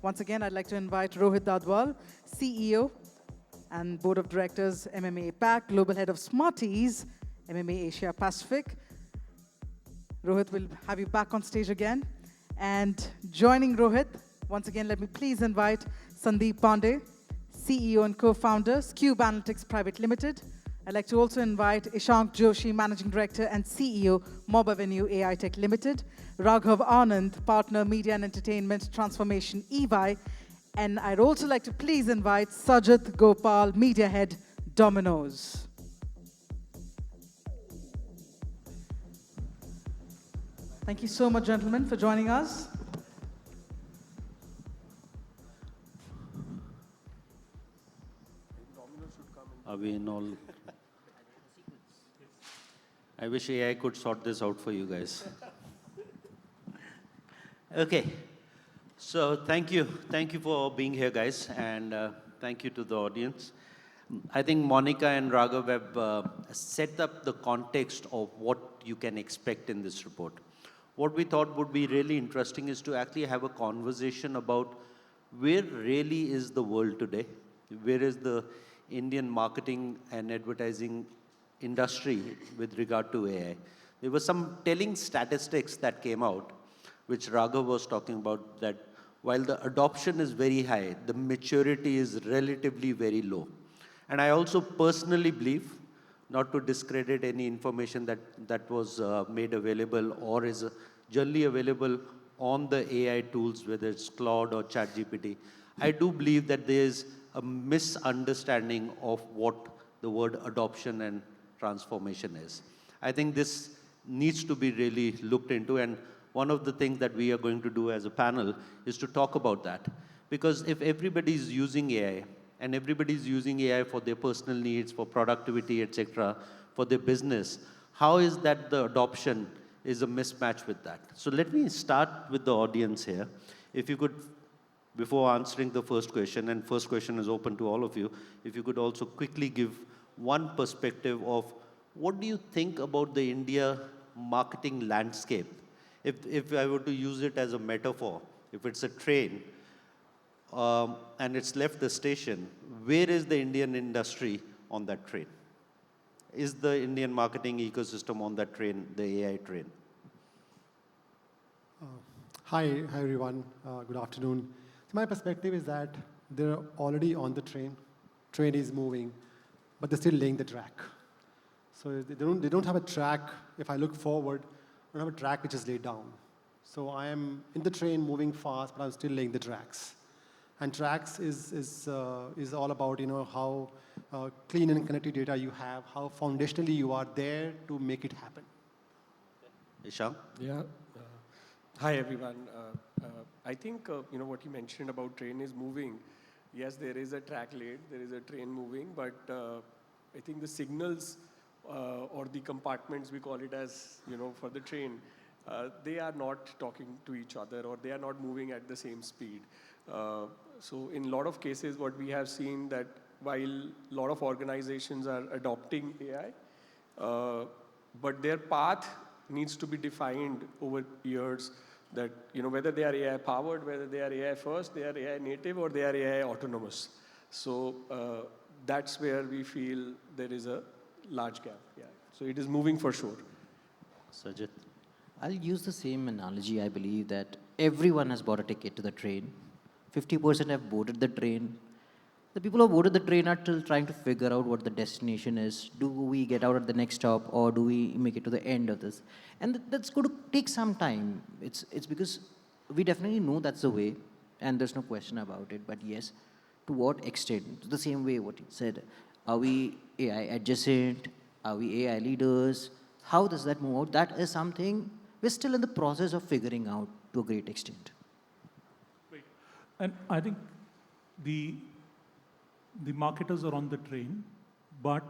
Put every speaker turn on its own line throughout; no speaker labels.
Once again, I'd like to invite Rohit Dadwal, CEO and Board of Directors, MMA PAC, Global Head of Smarties, MMA Asia Pacific. Rohit will have you back on stage again. And joining Rohit, once again, let me please invite Sandeep Pandey, CEO and co-founder, Cube Analytics Private Limited. I'd like to also invite Ishank Joshi, Managing Director and CEO, Mob Avenue AI Tech Limited, Raghav Anand, Partner, Media and Entertainment Transformation, EY, and I'd also like to please invite Sajid Gopal, Media Head, Domino's. Thank you so much, gentlemen, for joining us.
Are we in all? I wish AI could sort this out for you guys. Okay, so thank you. Thank you for being here, guys, and thank you to the audience. I think Monica and Raghav have set up the context of what you can expect in this report. What we thought would be really interesting is to actually have a conversation about where really is the world today, where is the Indian marketing and advertising industry with regard to AI. There were some telling statistics that came out, which Raghav was talking about, that while the adoption is very high, the maturity is relatively very low. And I also personally believe, not to discredit any information that was made available or is generally available on the AI tools, whether it's Claude or ChatGPT, I do believe that there is a misunderstanding of what the word adoption and transformation is. I think this needs to be really looked into, and one of the things that we are going to do as a panel is to talk about that. Because if everybody is using AI, and everybody is using AI for their personal needs, for productivity, etc., for their business, how is that the adoption is a mismatch with that? So let me start with the audience here. If you could, before answering the first question, and first question is open to all of you, if you could also quickly give one perspective of what do you think about the India marketing landscape? If I were to use it as a metaphor, if it's a train and it's left the station, where is the Indian industry on that train? Is the Indian marketing ecosystem on that train, the AI train?
Hi everyone. Good afternoon. So my perspective is that they're already on the train. Train is moving, but they're still laying the track. So they don't have a track. If I look forward, I don't have a track which is laid down. So I am in the train moving fast, but I'm still laying the tracks. And tracks is all about how clean and connected data you have, how foundationally you are there to make it happen.
Ishank?
Yeah. Hi everyone. I think what you mentioned about train is moving. Yes, there is a track laid, there is a train moving, but I think the signals or the compartments, we call it as for the train, they are not talking to each other, or they are not moving at the same speed. So in a lot of cases, what we have seen that while a lot of organizations are adopting AI, but their path needs to be defined over years, that whether they are AI powered, whether they are AI first, they are AI native, or they are AI autonomous. So that's where we feel there is a large gap. Yeah. So it is moving for sure.
Sajid?
I'll use the same analogy. I believe that everyone has bought a ticket to the train. 50% have boarded the train. The people who boarded the train are still trying to figure out what the destination is. Do we get out at the next stop, or do we make it to the end of this? And that's going to take some time. It's because we definitely know that's the way, and there's no question about it. But yes, to what extent? The same way what you said. Are we AI adjacent? Are we AI leaders? How does that move out? That is something we're still in the process of figuring out to a great extent.
Right. And I think the marketers are on the train, but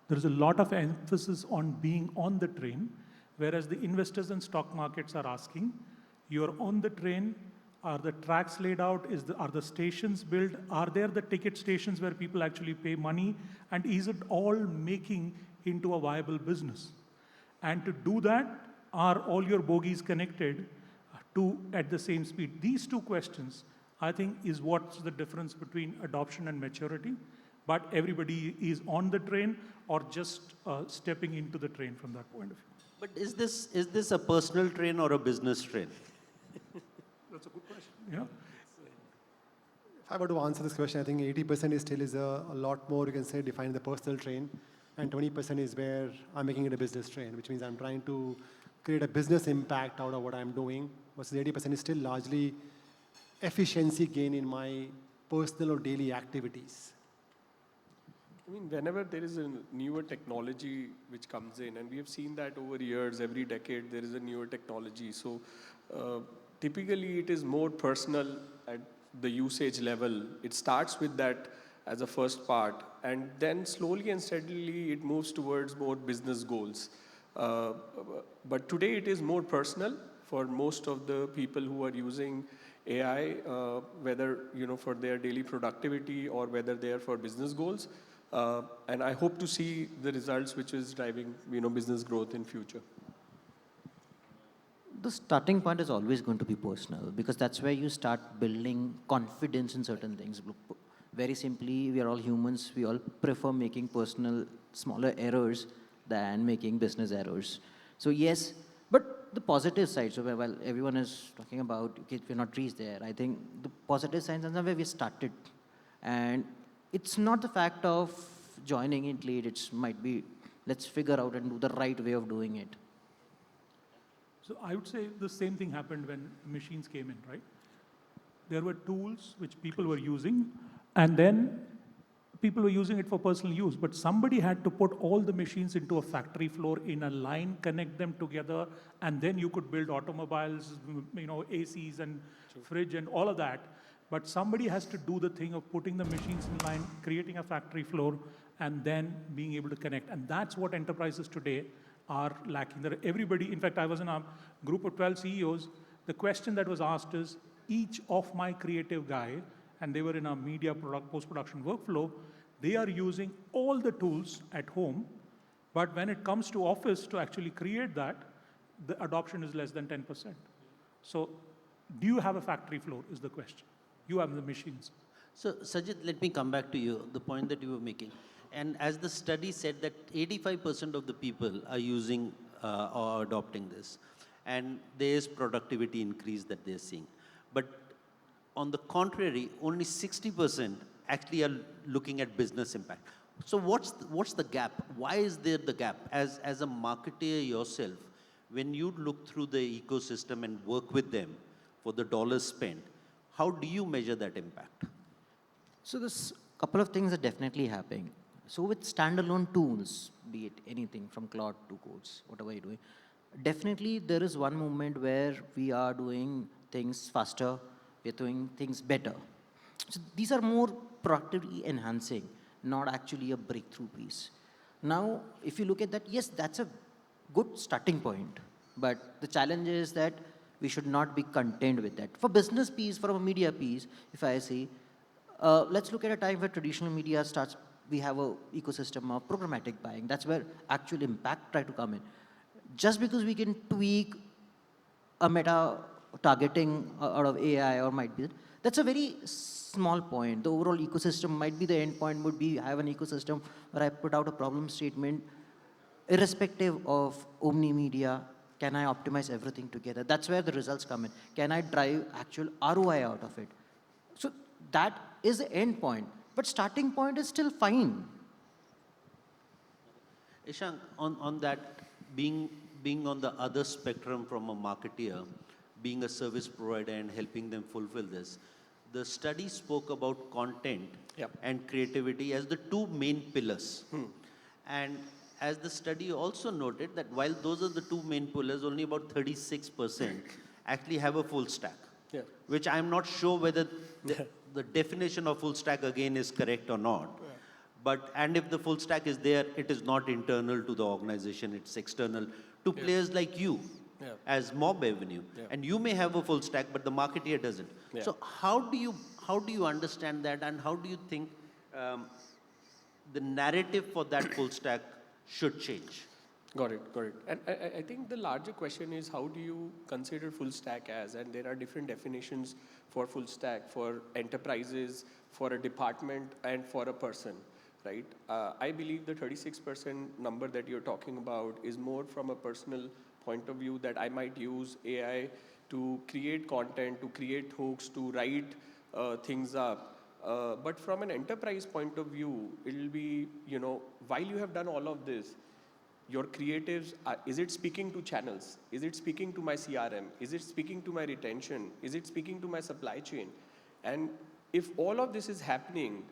there's a lot of emphasis on being on the train, whereas the investors and stock markets are asking, you're on the train, are the tracks laid out, are the stations built, are there the ticket stations where people actually pay money, and is it all making into a viable business? And to do that, are all your bogies connected to at the same speed? These two questions I think is what's the difference between adoption and maturity. But everybody is on the train or just stepping into the train from that point of view.
But is this a personal train or a business train?
That's a good question. Yeah.
If I were to answer this question, I think 80% is still a lot more, you can say, defined the personal train, and 20% is where I'm making it a business train, which means I'm trying to create a business impact out of what I'm doing, versus 80% is still largely efficiency gain in my personal or daily activities.
I mean, whenever there is a newer technology which comes in, and we have seen that over years, every decade there is a newer technology. So typically it is more personal at the usage level. It starts with that as a first part, and then slowly and steadily it moves towards more business goals. But today it is more personal for most of the people who are using AI, whether for their daily productivity or whether they are for business goals. And I hope to see the results which is driving business growth in future.
The starting point is always going to be personal because that's where you start building confidence in certain things. Very simply, we are all humans. We all prefer making personal, smaller errors than making business errors. So yes, but the positive side, so while everyone is talking about, okay, we're not reached there, I think the positive signs are where we started. And it's not the fact of joining it late, it might be, let's figure out and do the right way of doing it.
So I would say the same thing happened when machines came in, right? There were tools which people were using, and then people were using it for personal use, but somebody had to put all the machines into a factory floor in a line, connect them together, and then you could build automobiles, ACs and fridge and all of that. But somebody has to do the thing of putting the machines in line, creating a factory floor, and then being able to connect. And that's what enterprises today are lacking. Everybody, in fact, I was in a group of 12 CEOs. The question that was asked is, each of my creative guy, and they were in a media post-production workflow, they are using all the tools at home, but when it comes to office to actually create that, the adoption is less than 10%. So do you have a factory floor is the question. You have the machines.
So Sajid, let me come back to you, the point that you were making. And as the study said that 85% of the people are using or adopting this. And there is productivity increase that they're seeing. But on the contrary, only 60% actually are looking at business impact. So what's the gap? Why is there the gap? As a marketer yourself, when you look through the ecosystem and work with them for the dollars spent, how do you measure that impact?
So there's a couple of things that definitely happening. So with standalone tools, be it anything from Claude to Codes, whatever you're doing, definitely there is one moment where we are doing things faster, we're doing things better. So these are more productivity enhancing, not actually a breakthrough piece. Now, if you look at that, yes, that's a good starting point. But the challenge is that we should not be content with that. For business piece, for a media piece, if I say, let's look at a time where traditional media starts, we have a ecosystem of programmatic buying. That's where actual impact try to come in. Just because we can tweak a meta targeting out of AI or might be, that's a very small point. The overall ecosystem might be the end point would be, I have an ecosystem where I put out a problem statement, irrespective of omni media, can I optimize everything together? That's where the results come in. Can I drive actual ROI out of it? So that is the end point. But starting point is still fine.
Ishank, on that, being on the other spectrum from a marketeer, being a service provider and helping them fulfill this, the study spoke about content and creativity as the two main pillars. And as the study also noted that while those are the two main pillars, only about 36% actually have a full stack, which I'm not sure whether the definition of full stack again is correct or not. But, and if the full stack is there, it is not internal to the organization, it's external to players like you as mob avenue. And you may have a full stack, but the marketeer doesn't. So how do you understand that, and how do you think the narrative for that full stack should change?
Got it. And I think the larger question is, how do you consider full stack as? And there are different definitions for full stack, for enterprises, for a department, and for a person, right? I believe the 36% number that you're talking about is more from a personal point of view, that I might use AI to create content, to create hooks, to write things up. But from an enterprise point of view, it'll be, while you have done all of this, your creatives, is it speaking to channels? Is it speaking to my CRM? Is it speaking to my retention? Is it speaking to my supply chain? And if all of this is happening,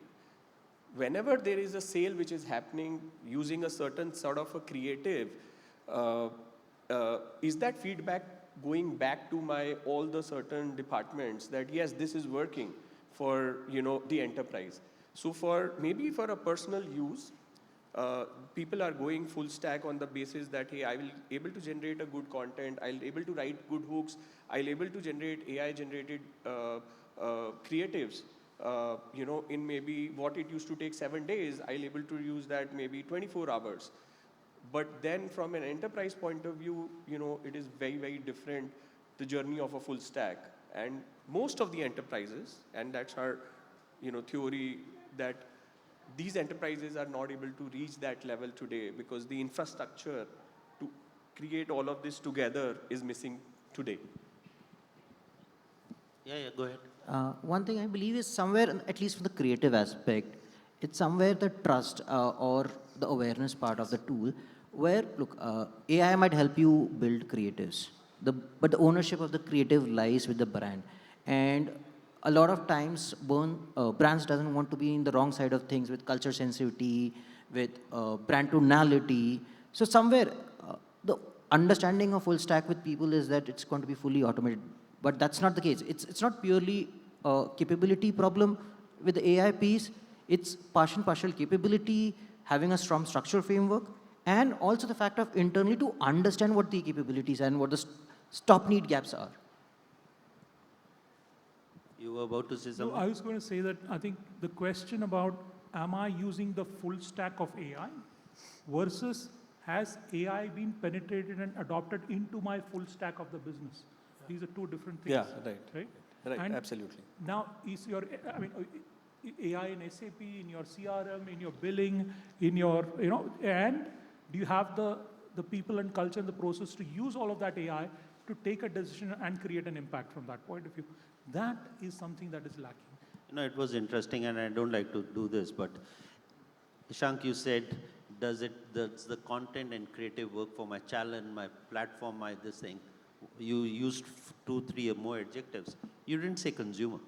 whenever there is a sale which is happening using a certain sort of a creative, uh, is that feedback going back to my all the certain departments that yes, this is working for the enterprise? So for maybe for a personal use, people are going full stack on the basis that hey, I will able to generate a good content, I'll able to write good hooks, I'll able to generate AI generated creatives. In maybe what it used to take 7 days, I'll able to use that maybe 24 hours. But then from an enterprise point of view, it is very, very different, the journey of a full stack. And most of the enterprises, and that's our, theory, that these enterprises are not able to reach that level today because the infrastructure to create all of this together is missing today.
Yeah, go ahead.
One thing I believe is somewhere, at least for the creative aspect, it's somewhere the trust or the awareness part of the tool, where look, AI might help you build creatives, but the ownership of the creative lies with the brand, and a lot of times brands doesn't want to be in the wrong side of things with culture sensitivity, with brand tonality. So somewhere the understanding of full stack with people is that it's going to be fully automated, but that's not the case. It's not purely a capability problem with the AI piece. It's partial capability, having a strong structural framework, and also the fact of internally to understand what the capabilities and what the stop need gaps are.
You were about to say
No,
something?
I was going to say that I think the question about am I using the full stack of AI versus has AI been penetrated and adopted into my full stack of the business? These are two different things.
Yeah, right.
Right?
Right,
And
absolutely.
now, is your, AI in SAP, in your CRM, in your billing, in your, and do you have the people and culture and the process to use all of that AI to take a decision and create an impact from that point of view? That is something that is lacking.
It was interesting, and I don't like to do this, but Ishank, you said, does the content and creative work for my challenge, my platform, my this thing? You used 2, 3 or more adjectives. You didn't say consumer.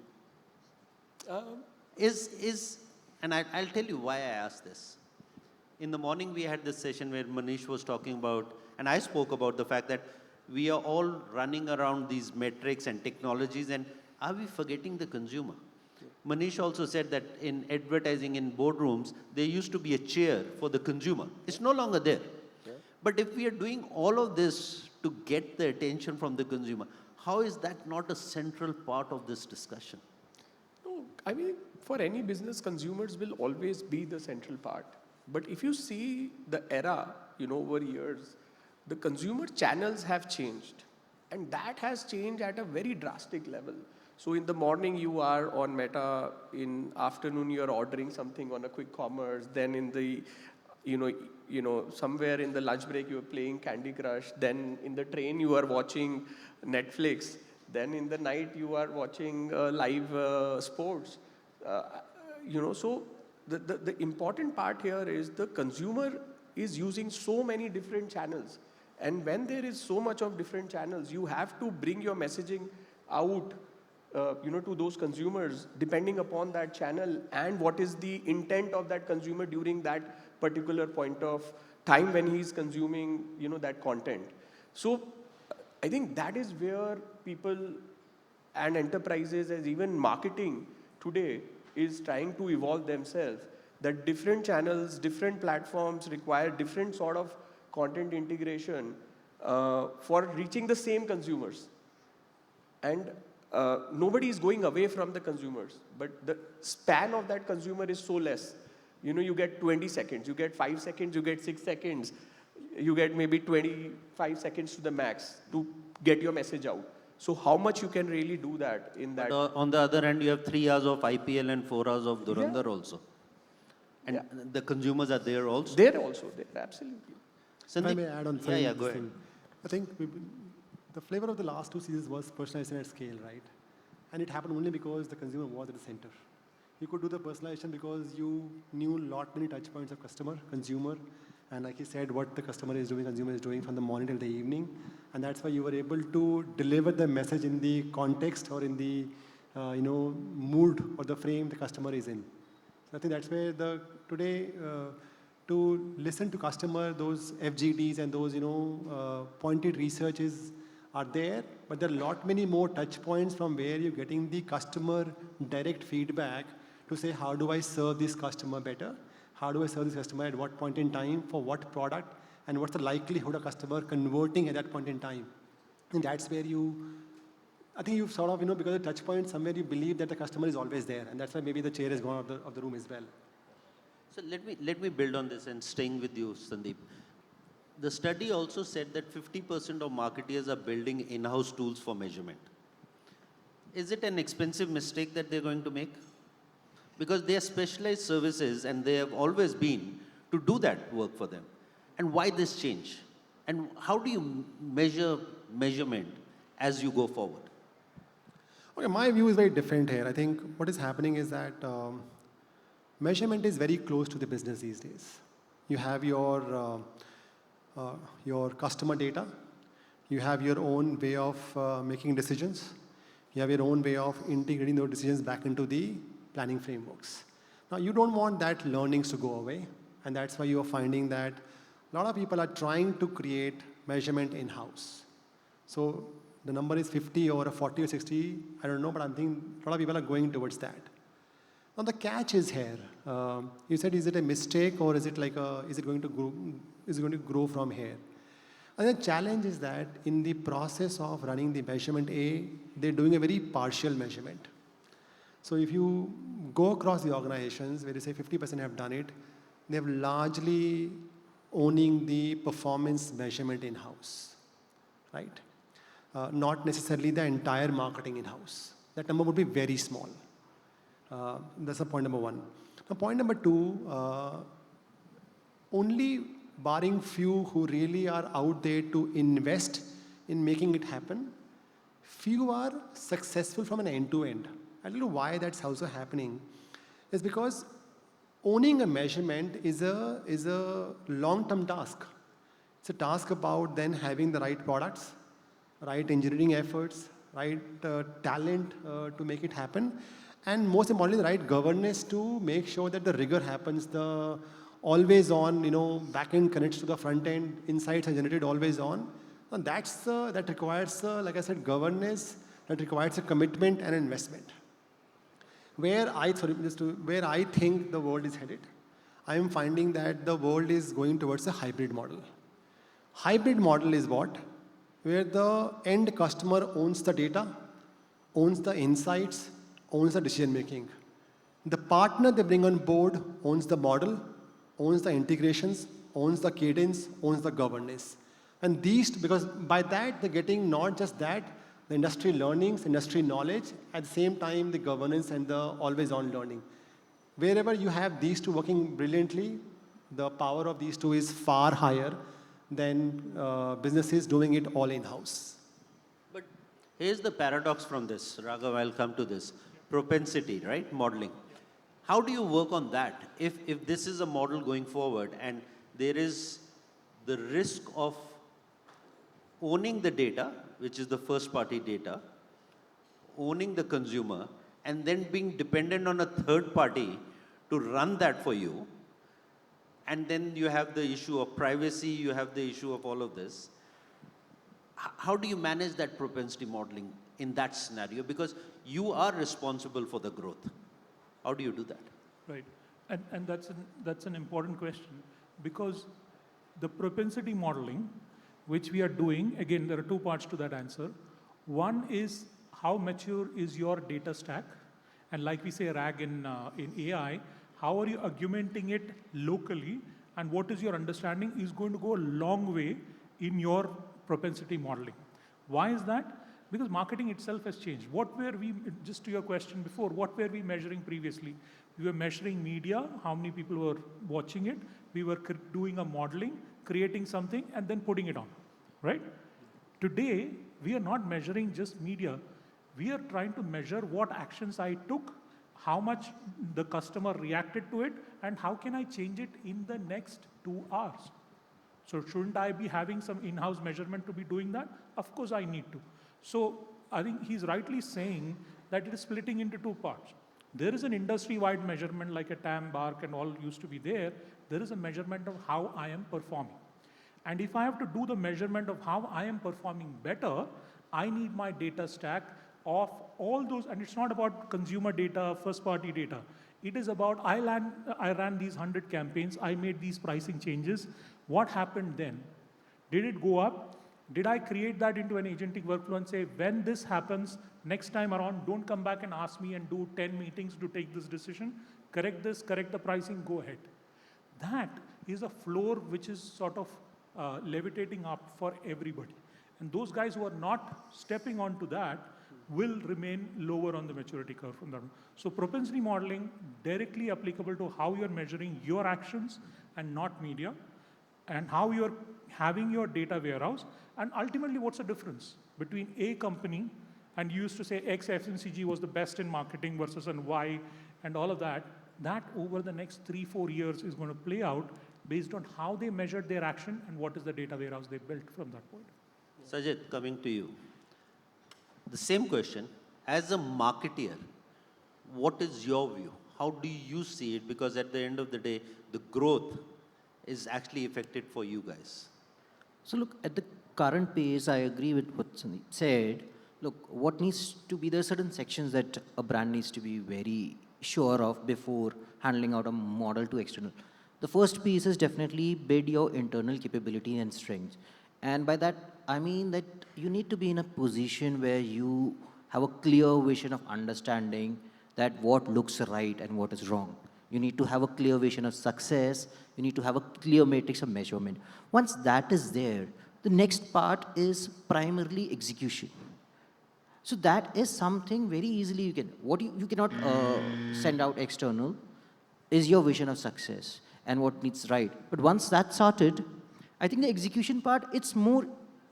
And I'll tell you why I asked this. In the morning, we had this session where Manish was talking about, and I spoke about the fact that we are all running around these metrics and technologies, and are we forgetting the consumer? Manish also said that in advertising in boardrooms, there used to be a chair for the consumer. It's no longer there.
Yeah.
But if we are doing all of this to get the attention from the consumer, how is that not a central part of this discussion?
No, I mean, for any business, consumers will always be the central part. But if you see the era, over years, the consumer channels have changed. And that has changed at a very drastic level. So in the morning, you are on Meta. In afternoon, you are ordering something on a quick commerce. Then in the, somewhere in the lunch break, you are playing Candy Crush. Then in the train, you are watching Netflix. Then in the night, you are watching live sports. So the important part here is the consumer is using so many different channels. And when there is so much of different channels, you have to bring your messaging out, to those consumers, depending upon that channel and what is the intent of that consumer during that particular point of time when he's consuming, that content. So I think that is where people and enterprises, as even marketing today, is trying to evolve themselves. That different channels, different platforms require different sort of content integration for reaching the same consumers. And nobody is going away from the consumers, but the span of that consumer is so less. You get 20 seconds, you get 5 seconds, you get 6 seconds, you get maybe 25 seconds to the max to get your message out. So how much you can really do that in that?
But on the other hand, you have 3 hours of IPL and 4 hours of Durandar also. And
Yeah.
the consumers are there also.
There also, there, absolutely.
If I
Sandeep?
may add on
Yeah,
something,
yeah,
this
go ahead.
thing. I think the flavor of the last 2 seasons was personalization at scale, right? And it happened only because the consumer was at the center. You could do the personalization because you knew many touch points of consumer, and like he said, what the customer is doing, consumer is doing from the morning till the evening, and that's why you were able to deliver the message in the context or in the mood or the frame the customer is in. So I think that's where today to listen to customer, those FGDs and those pointed researches are there, but there are many more touch points from where you're getting the customer direct feedback to say, how do I serve this customer better? How do I serve this customer at what point in time, for what product, and what's the likelihood of customer converting at that point in time? And that's where I think you've sort of, because of the touch point, somewhere you believe that the customer is always there, and that's why maybe the chair is gone of the room as well.
So let me build on this and staying with you, Sandeep. The study also said that 50% of marketeers are building in-house tools for measurement. Is it an expensive mistake that they're going to make? Because they are specialized services and they have always been to do that work for them. And why this change? And how do you measure measurement as you go forward?
Okay, my view is very different here. I think what is happening is that measurement is very close to the business these days. You have your customer data. You have your own way of making decisions. You have your own way of integrating those decisions back into the planning frameworks. Now, you don't want that learnings to go away, and that's why you are finding that a lot of people are trying to create measurement in-house. So the number is 50 or 40 or 60, I don't know, but I'm thinking a lot of people are going towards that. Now the catch is here. You said, is it a mistake or is it going to grow from here? And the challenge is that in the process of running the measurement they're doing a very partial measurement. So if you go across the organizations where you say 50% have done it, they have largely owning the performance measurement in-house, right? Not necessarily the entire marketing in-house. That number would be very small. That's the point number one. Now, point number two, only barring few who really are out there to invest in making it happen, few are successful from an end-to-end. I don't know why that's also happening. It's because owning a measurement is a long-term task. It's a task about then having the right products, right engineering efforts, right talent to make it happen, and most importantly, the right governance to make sure that the rigor happens, the always on, back end connects to the front end, insights are generated always on. And that requires, like I said, governance, that requires a commitment and investment. Where I think the world is headed, I am finding that the world is going towards a hybrid model. Hybrid model is what? Where the end customer owns the data, owns the insights, owns the decision making. The partner they bring on board owns the model, owns the integrations, owns the cadence, owns the governance. And because by that they're getting not just that, the industry learnings, industry knowledge, at the same time the governance and the always on learning. Wherever you have these two working brilliantly, the power of these two is far higher than businesses doing it all in-house.
But here's the paradox from this. Raghav, I'll come to this. Propensity, right? Modeling. How do you work on that? If this is a model going forward and there is the risk of owning the data, which is the first party data, owning the consumer, and then being dependent on a third party to run that for you, and then you have the issue of privacy, you have the issue of all of this. How do you manage that propensity modeling in that scenario? Because you are responsible for the growth. How do you do that?
Right. And that's an important question, because the propensity modeling, which we are doing, again, there are two parts to that answer. One is how mature is your data stack? And like we say RAG in AI, how are you augmenting it locally? And what is your understanding is going to go a long way in your propensity modeling. Why is that? Because marketing itself has changed. What were we, just to your question before, what were we measuring previously? We were measuring media, how many people were watching it. We were doing a modeling, creating something, and then putting it on, right? Today, we are not measuring just media. We are trying to measure what actions I took, how much the customer reacted to it, and how can I change it in the next 2 hours. So shouldn't I be having some in-house measurement to be doing that? Of course I need to. So I think he's rightly saying that it is splitting into 2 parts. There is an industry-wide measurement like a TAM, BARC and all used to be there. There is a measurement of how I am performing. And if I have to do the measurement of how I am performing better, I need my data stack of all those, and it's not about consumer data, first-party data. It is about, I ran these 100 campaigns, I made these pricing changes. What happened then? Did it go up? Did I create that into an agentic workflow and say, when this happens, next time around, don't come back and ask me and do 10 meetings to take this decision. Correct this, correct the pricing, go ahead. That is a floor which is sort of levitating up for everybody. And those guys who are not stepping onto that will remain lower on the maturity curve from that. So propensity modeling directly applicable to how you're measuring your actions and not media, and how you're having your data warehouse, and ultimately what's the difference between a company, and you used to say X FMCG was the best in marketing versus an Y and all of that, that over the next 3-4 years is going to play out based on how they measured their action and what is the data warehouse they built from that point.
Sajid, coming to you. The same question, as a marketeer, what is your view? How do you see it? Because at the end of the day, the growth is actually affected for you guys.
So look, at the current pace, I agree with what Sandeep said. Look, what needs to be, there are certain sections that a brand needs to be very sure of before handling out a model to external. The first piece is definitely build your internal capability and strengths. And by that, I mean that you need to be in a position where you have a clear vision of understanding that what looks right and what is wrong. You need to have a clear vision of success. You need to have a clear matrix of measurement. Once that is there, the next part is primarily execution. So that is something very easily you can, what you cannot send out external is your vision of success and what needs right. But once that's sorted, I think the execution part, it's more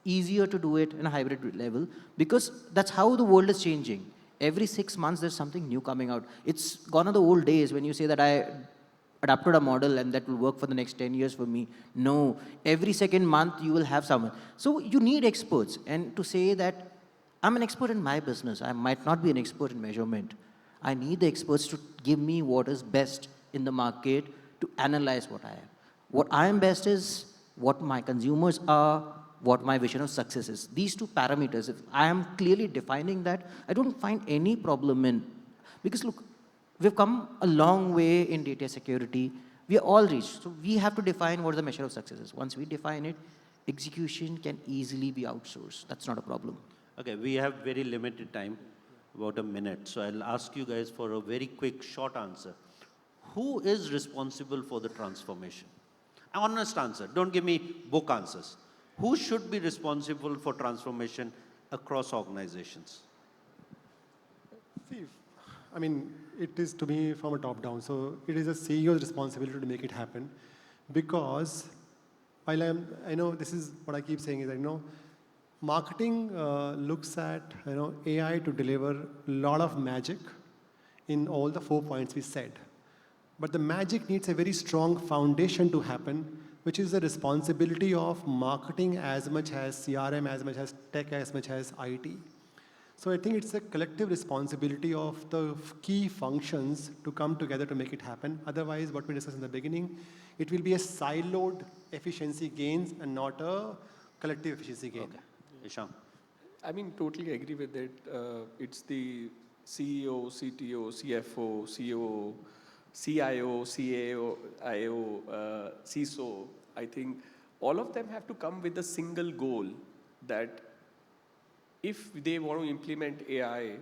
easier to do it in a hybrid level because that's how the world is changing. Every 6 months, there's something new coming out. It's gone are the old days when you say that I adapted a model and that will work for the next 10 years for me. No, every second month you will have someone. So you need experts. And to say that I'm an expert in my business, I might not be an expert in measurement. I need the experts to give me what is best in the market to analyze what I am. What I am best is what my consumers are, what my vision of success is. These 2 parameters, if I am clearly defining that, I don't find any problem in, because look, we've come a long way in data security. We are all reached. So we have to define what the measure of success is. Once we define it, execution can easily be outsourced. That's not a problem.
Okay, we have very limited time, about a minute. So I'll ask you guys for a very quick, short answer. Who is responsible for the transformation? An honest answer. Don't give me book answers. Who should be responsible for transformation across organizations?
See, I mean, it is to me from a top down. So it is a CEO's responsibility to make it happen because while I know this is what I keep saying is marketing looks at AI to deliver a lot of magic in all the 4 points we said. But the magic needs a very strong foundation to happen, which is the responsibility of marketing as much as CRM, as much as tech, as much as IT. So I think it's a collective responsibility of the key functions to come together to make it happen. Otherwise, what we discussed in the beginning, it will be a siloed efficiency gains and not a collective efficiency gain.
Okay. Isham.
I mean, totally agree with it. It's the CEO, CTO, CFO, COO, CIO, CAO, IO, CISO. I think all of them have to come with a single goal that if they want to implement AI,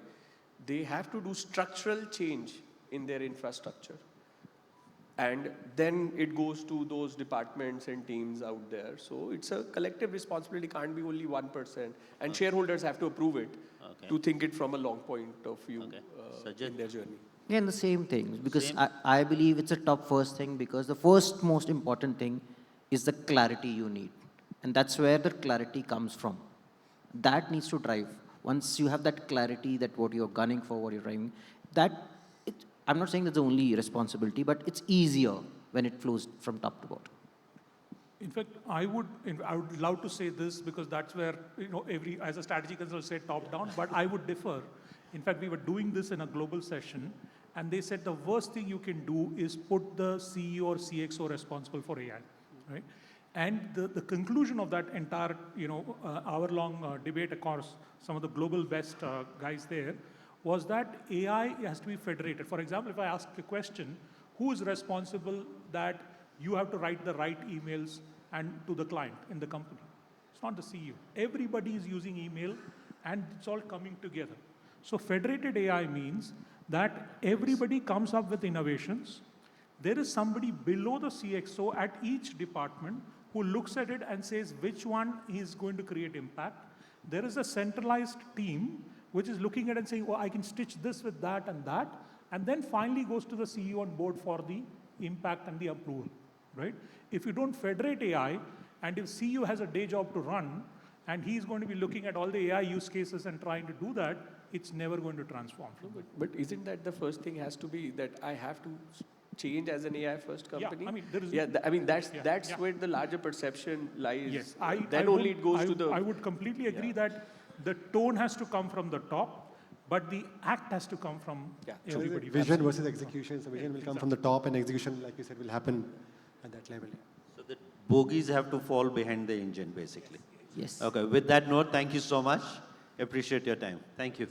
they have to do structural change in their infrastructure. And then it goes to those departments and teams out there. So it's a collective responsibility, can't be only one person. And shareholders have to approve it to think it from a long point of view in their journey.
Yeah, and the same things, because
Same.
I believe it's a top first thing, because the first most important thing is the clarity you need. And that's where the clarity comes from. That needs to drive. Once you have that clarity that what you're gunning for, what you're driving, I'm not saying that's the only responsibility, but it's easier when it flows from top to bottom.
In fact, I would love to say this, because that's where, as a strategy consultant, say top down, but I would differ. In fact, we were doing this in a global session, and they said the worst thing you can do is put the CEO or CXO responsible for AI, right? And the conclusion of that entire, hour-long debate across some of the global best guys there was that AI has to be federated. For example, if I ask a question, who is responsible that you have to write the right emails and to the client in the company? It's not the CEO. Everybody is using email, and it's all coming together. So federated AI means that everybody comes up with innovations. There is somebody below the CXO at each department who looks at it and says which one is going to create impact. There is a centralized team which is looking at it and saying, oh, I can stitch this with that, and then finally goes to the CEO on board for the impact and the approval, right? If you don't federate AI, and if CEO has a day job to run, and he's going to be looking at all the AI use cases and trying to do that, it's never going to transform.
But isn't that the first thing has to be that I have to change as an AI first company?
Yeah, I mean,
that's where the larger perception lies.
Yes,
it goes to the.
I would completely agree that the tone has to come from the top, but the act has to come from everybody.
Vision versus execution. So vision will come from the top, and execution, like you said, will happen at that level.
So the bogies have to fall behind the engine, basically.
Yes.
Okay, with that note, thank you so much. Appreciate your time. Thank you.